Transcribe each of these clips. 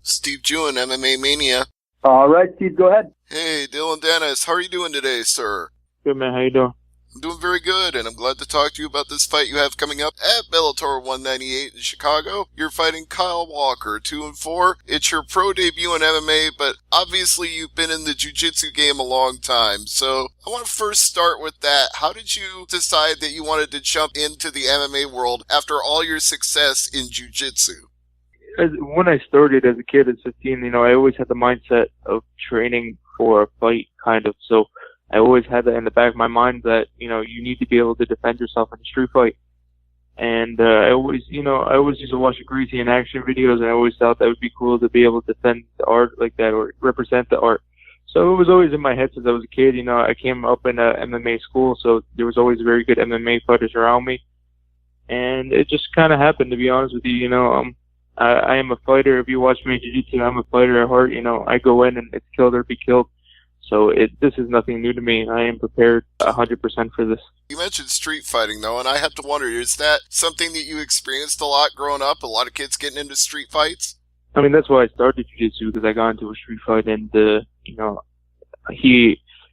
Steve Jewin, MMA Mania. All right, Steve, go ahead. Hey, Dillon Danis, how are you doing today, sir? Good, man. How you doing? I'm doing very good, and I'm glad to talk to you about this fight you have coming up at Bellator 198 in Chicago. You're fighting Kyle Walker, 2-4. It's your pro debut in MMA, but obviously you've been in the jiu-jitsu game a long time. So I want to first start with that. How did you decide that you wanted to jump into the MMA world after all your success in jiu-jitsu? When I started as a kid at 15, I always had the mindset of training for a fight, kind of. So I always had that in the back of my mind that, you need to be able to defend yourself in a street fight. And I always used to watch the Greasy in action videos, and I always thought that would be cool to be able to defend the art like that or represent the art. So it was always in my head since I was a kid. I came up in a MMA school, so there was always very good MMA fighters around me. And it just kind of happened, to be honest with you. I am a fighter. If you watch me in jiu-jitsu, I'm a fighter at heart. I go in and it's killed or be killed. So this is nothing new to me. I am prepared 100% for this. You mentioned street fighting, though, and I have to wonder, is that something that you experienced a lot growing up? A lot of kids getting into street fights? I mean, that's why I started jiu-jitsu, because I got into a street fight, and,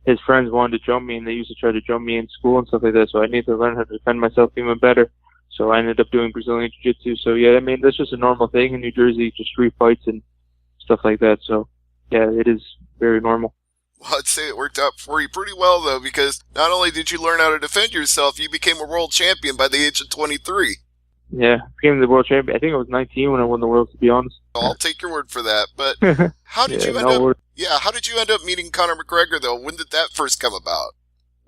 his friends wanted to jump me, and they used to try to jump me in school and stuff like that, so I needed to learn how to defend myself even better. So I ended up doing Brazilian Jiu-Jitsu. So, yeah, I mean, that's just a normal thing in New Jersey, just street fights and stuff like that. So, yeah, it is very normal. Well, I'd say it worked out for you pretty well, though, because not only did you learn how to defend yourself, you became a world champion by the age of 23. Yeah, became the world champion. I think I was 19 when I won the world, to be honest. I'll take your word for that. But how did you end up meeting Conor McGregor, though? When did that first come about?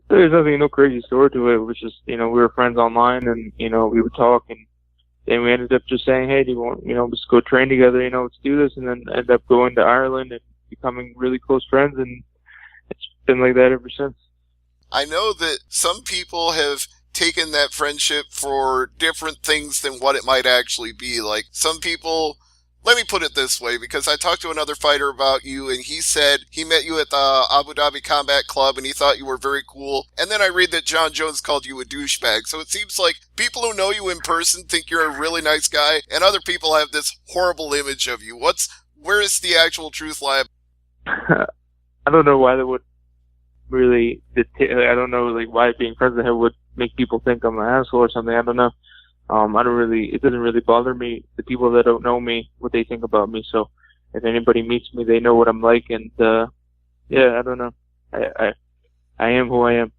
There's nothing, no crazy story to it. It was just, we were friends online, and, we would talk, and then we ended up just saying, hey, do you want, let's go train together, let's do this, and then ended up going to Ireland and becoming really close friends, and it's been like that ever since. I know that some people have taken that friendship for different things than what it might actually be. Like, some people... Let me put it this way, because I talked to another fighter about you, and he said he met you at the Abu Dhabi Combat Club, and he thought you were very cool. And then I read that John Jones called you a douchebag. So it seems like people who know you in person think you're a really nice guy, and other people have this horrible image of you. Where is the actual truth lie? I don't know why that would really, I don't know, why being friends with him would make people think I'm an asshole or something. I don't know. It doesn't really bother me, the people that don't know me, what they think about me. So if anybody meets me, they know what I'm like. And, I don't know. I am who I am.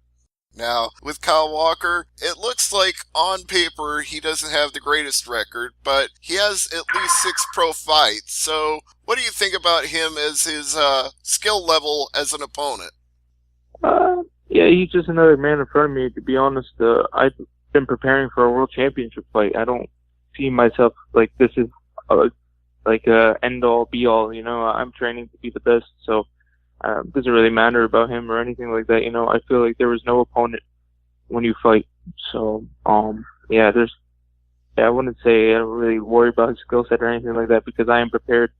Now, with Kyle Walker, it looks like on paper he doesn't have the greatest record, but he has at least 6 pro fights. So what do you think about him as his skill level as an opponent? Yeah, he's just another man in front of me, to be honest. I've been preparing for a world championship fight. I don't see myself like this is end all be all. I'm training to be the best, so it doesn't really matter about him or anything like that. I feel like there was no opponent when you fight. So I wouldn't say I don't really worry about his skill set or anything like that, because I am prepared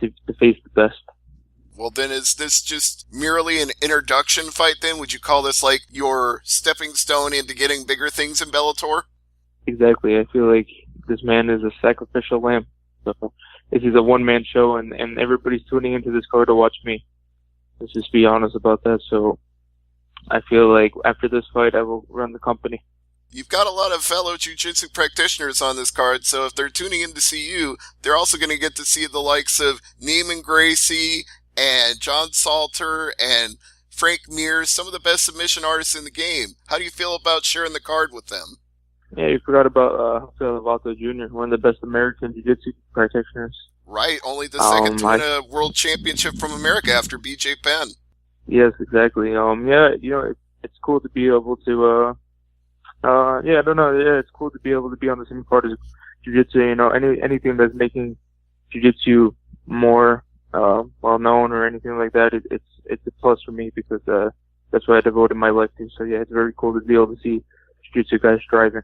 to face the best. Well, then is this just merely an introduction fight then? Would you call this like your stepping stone into getting bigger things in Bellator? Exactly. I feel like this man is a sacrificial lamb. So this is a one-man show, and everybody's tuning into this card to watch me. Let's just be honest about that. So I feel like after this fight, I will run the company. You've got a lot of fellow jiu-jitsu practitioners on this card, so if they're tuning in to see you, they're also going to get to see the likes of Neiman Gracie and John Salter and Frank Mears, some of the best submission artists in the game. How do you feel about sharing the card with them? Yeah, you forgot about Rafael Lovato Jr., one of the best American jiu-jitsu practitioners. Right, only the second to win a world championship from America after BJ Penn. Yes, exactly. It's cool to be able to, it's cool to be able to be on the same card as jiu-jitsu. Anything that's making jiu-jitsu more well-known or anything like that, it's a plus for me, because that's what I devoted my life to. So, yeah, it's very cool to be able to see jiu-jitsu guys striving.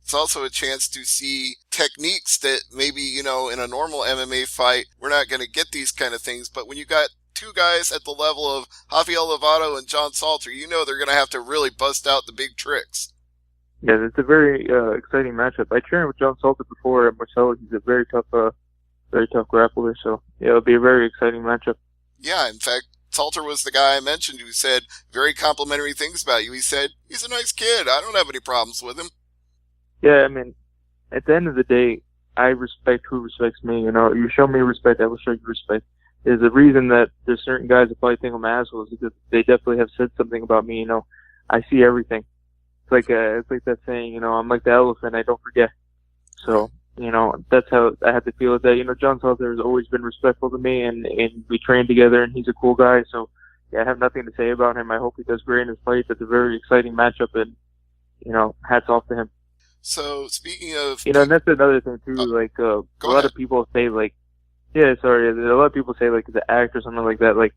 It's also a chance to see techniques that maybe, in a normal MMA fight, we're not going to get these kind of things. But when you got two guys at the level of Rafael Lovato and John Salter, they're going to have to really bust out the big tricks. Yeah, it's a very exciting matchup. I trained with John Salter before at Marcelo. He's a very tough very tough grappler. So yeah, it'll be a very exciting matchup. Yeah, in fact, Salter was the guy I mentioned who said very complimentary things about you. He said, he's a nice kid. I don't have any problems with him. Yeah, I mean, at the end of the day, I respect who respects me. You know, you show me respect, I will show you respect. There's a reason that there's certain guys that probably think I'm assholes because they definitely have said something about me. You know, I see everything. It's like that saying, you know, I'm like the elephant, I don't forget. So, you know, that's how I have to feel with that. You know, John Salter has always been respectful to me, and we train together, and he's a cool guy. So, yeah, I have nothing to say about him. I hope he does great in his fight. It's a very exciting matchup, and, you know, hats off to him. So, speaking of... You know, and that's another thing, too. Like, a lot of people say, like, a lot of people say, like, the act or something like that. Like,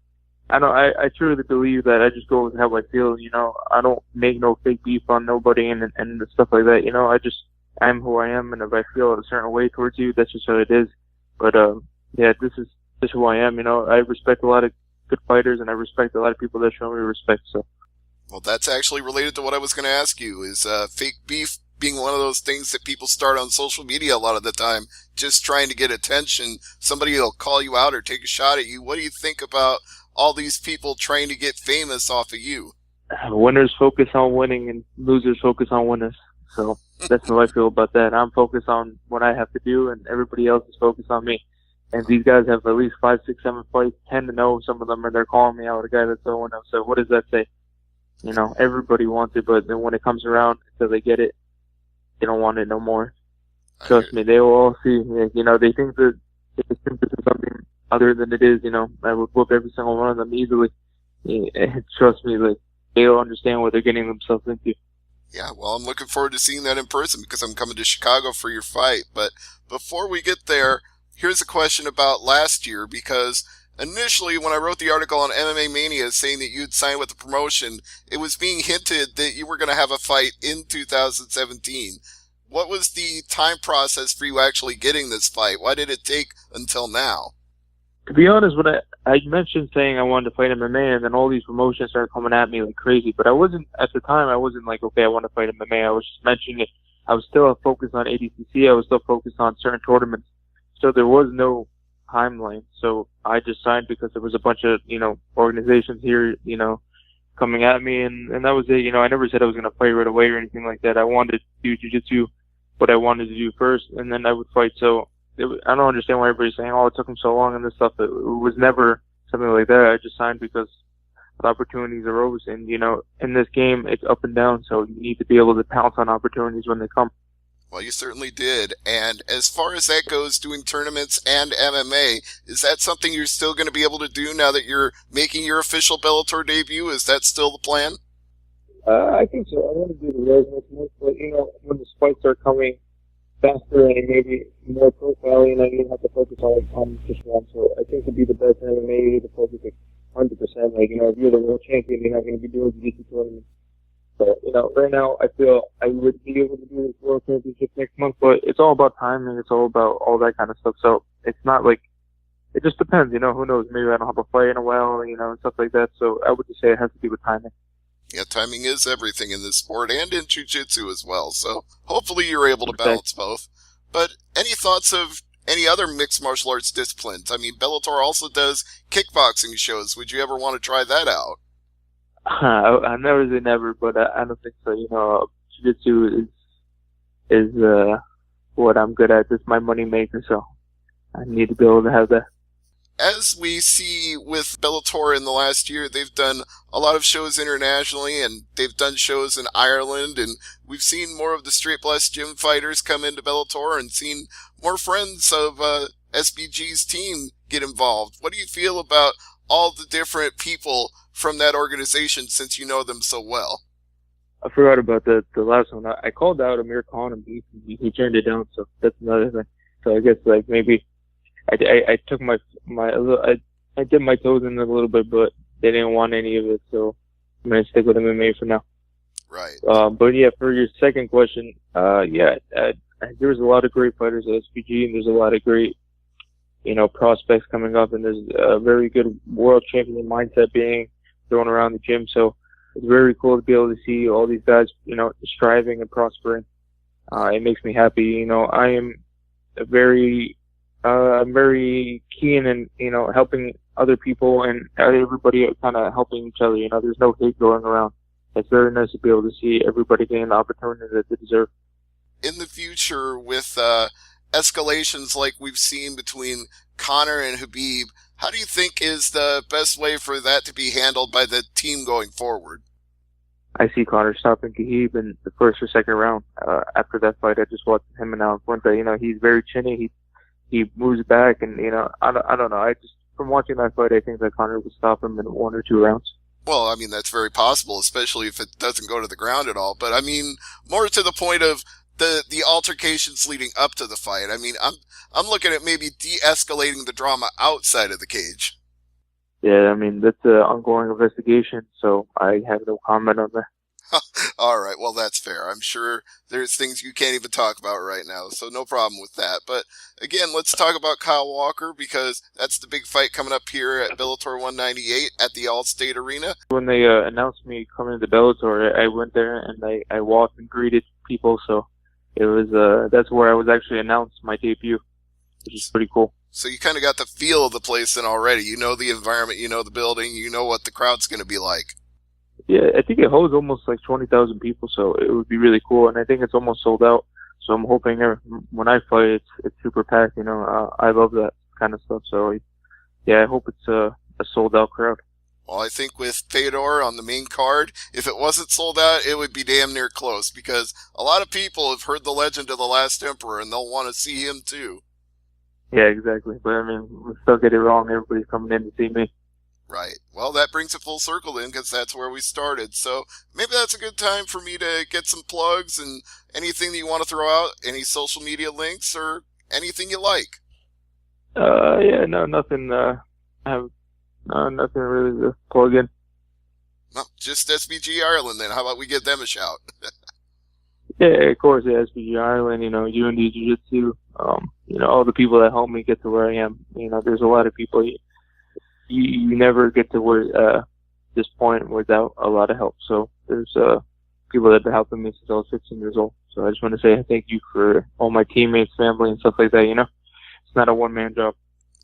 I truly believe that I just go with how I feel, you know. I don't make no fake beef on nobody and stuff like that, you know. I'm who I am, and if I feel a certain way towards you, that's just how it is. But, yeah, this is just who I am, you know. I respect a lot of good fighters, and I respect a lot of people that show me respect, so. Well, that's actually related to what I was going to ask you, is fake beef being one of those things that people start on social media a lot of the time, just trying to get attention. Somebody will call you out or take a shot at you. What do you think about all these people trying to get famous off of you? Winners focus on winning, and losers focus on winners. So that's how I feel about that. I'm focused on what I have to do, and everybody else is focused on me. And these guys have at least 5, 6, 7 fights, 10-0. Some of them, and they're calling me out, a guy that's 0-0. So what does that say? You know, everybody wants it, but then when it comes around, until they get it, they don't want it no more. Trust me, they will all see. You know, they think that this is something other than it is. You know, I would whoop every single one of them easily. Trust me, like, they'll understand what they're getting themselves into. Yeah, well, I'm looking forward to seeing that in person because I'm coming to Chicago for your fight. But before we get there, here's a question about last year, because initially when I wrote the article on MMA Mania saying that you'd signed with the promotion, it was being hinted that you were going to have a fight in 2017. What was the time process for you actually getting this fight? Why did it take until now? To be honest, when I mentioned saying I wanted to fight MMA, and then all these promotions started coming at me like crazy. But I wasn't, at the time, I wasn't like, okay, I want to fight MMA. I was just mentioning it. I was still focused on ADCC. I was still focused on certain tournaments. So there was no timeline. So I just signed because there was a bunch of, you know, organizations here, you know, coming at me. And that was it. You know, I never said I was going to fight right away or anything like that. I wanted to do jiu-jitsu, what I wanted to do first, and then I would fight. So I don't understand why everybody's saying, oh, it took him so long and this stuff. It was never something like that. I just signed because the opportunities arose. And, you know, in this game, it's up and down, so you need to be able to pounce on opportunities when they come. Well, you certainly did. And as far as that goes, doing tournaments and MMA, is that something you're still going to be able to do now that you're making your official Bellator debut? Is that still the plan? I think so. I want to do the road next month, but, you know, when the fights are coming faster and maybe more profile, you know, you have to focus on just one. So I think to be the best in MMA, you need to focus 100%. Like, you know, if you're the world champion, you're not going to be doing jiu-jitsu tournaments. But, you know, right now I feel I would be able to do this world championship next month, but it's all about timing. It's all about all that kind of stuff. So it's not like, it just depends, you know, who knows? Maybe I don't have a fight in a while, you know, and stuff like that. So I would just say it has to do with timing. Yeah, timing is everything in this sport and in jiu-jitsu as well. So hopefully you're able to balance both. But any thoughts of any other mixed martial arts disciplines? I mean, Bellator also does kickboxing shows. Would you ever want to try that out? I never say never, but I don't think so. You know, jiu-jitsu is what I'm good at. It's my money maker, so I need to be able to have that. As we see with Bellator in the last year, they've done a lot of shows internationally, and they've done shows in Ireland, and we've seen more of the Straight Blessed Gym fighters come into Bellator and seen more friends of SBG's team get involved. What do you feel about all the different people from that organization since you know them so well? I forgot about the last one. I called out Amir Khan and he turned it down, so that's another thing. So I guess like maybe I took I dipped my toes in it a little bit, but they didn't want any of it, so I'm gonna stick with MMA for now. Right. But yeah, for your second question, there's a lot of great fighters at SPG, and there's a lot of great, you know, prospects coming up, and there's a very good world champion mindset being thrown around the gym. So it's very cool to be able to see all these guys, you know, striving and prospering. It makes me happy. You know, I am a very I'm very keen in, helping other people and everybody kind of helping each other. There's no hate going around. It's very nice to be able to see everybody getting the opportunity that they deserve. In the future, with escalations like we've seen between Conor and Khabib, how do you think is the best way for that to be handled by the team going forward? I see Conor stopping Khabib in the first or second round. After that fight, I just watched him and Alan Fuente. He's very chinny. He moves back, and I don't know. From watching that fight, I think that Conor would stop him in 1 or 2 rounds. Well, I mean, that's very possible, especially if it doesn't go to the ground at all. But I mean, more to the point of the altercations leading up to the fight. I mean, I'm looking at maybe de-escalating the drama outside of the cage. Yeah, I mean, that's an ongoing investigation, so I have no comment on that. All right, well, that's fair. I'm sure there's things you can't even talk about right now, so no problem with that. But again, let's talk about Kyle Walker, because that's the big fight coming up here at Bellator 198 at the All-State Arena. When they announced me coming to Bellator, I went there and I walked and greeted people, so it was that's where I was actually announced my debut, which is pretty cool. So you kind of got the feel of the place then already. You know the environment, you know the building, you know what the crowd's going to be like. Yeah, I think it holds almost like 20,000 people, so it would be really cool. And I think it's almost sold out. So I'm hoping when I fight, it's super packed. I love that kind of stuff. So yeah, I hope it's a sold out crowd. Well, I think with Fedor on the main card, if it wasn't sold out, it would be damn near close, because a lot of people have heard the legend of the Last Emperor and they'll want to see him too. Yeah, exactly. But I mean, let's still get it wrong. Everybody's coming in to see me. Right. Well, that brings it full circle then, because that's where we started. So maybe that's a good time for me to get some plugs and anything that you want to throw out, any social media links or anything you like. Yeah, no, nothing. I have nothing really to plug in. Well, just SBG Ireland then. How about we give them a shout? Yeah, of course, yeah, SBG Ireland, UND Jiu-Jitsu, all the people that helped me get to where I am. There's a lot of people. You never get to where this point without a lot of help. So there's people that have been helping me since I was 15 years old. So I just want to say thank you for all my teammates, family, and stuff like that. It's not a one-man job.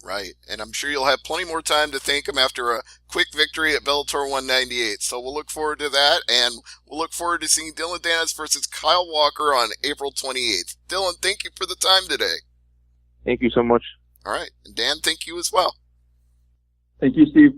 Right, and I'm sure you'll have plenty more time to thank him after a quick victory at Bellator 198. So we'll look forward to that, and we'll look forward to seeing Dillon Danis versus Kyle Walker on April 28th. Dillon, thank you for the time today. Thank you so much. All right, and Dan, thank you as well. Thank you, Steve.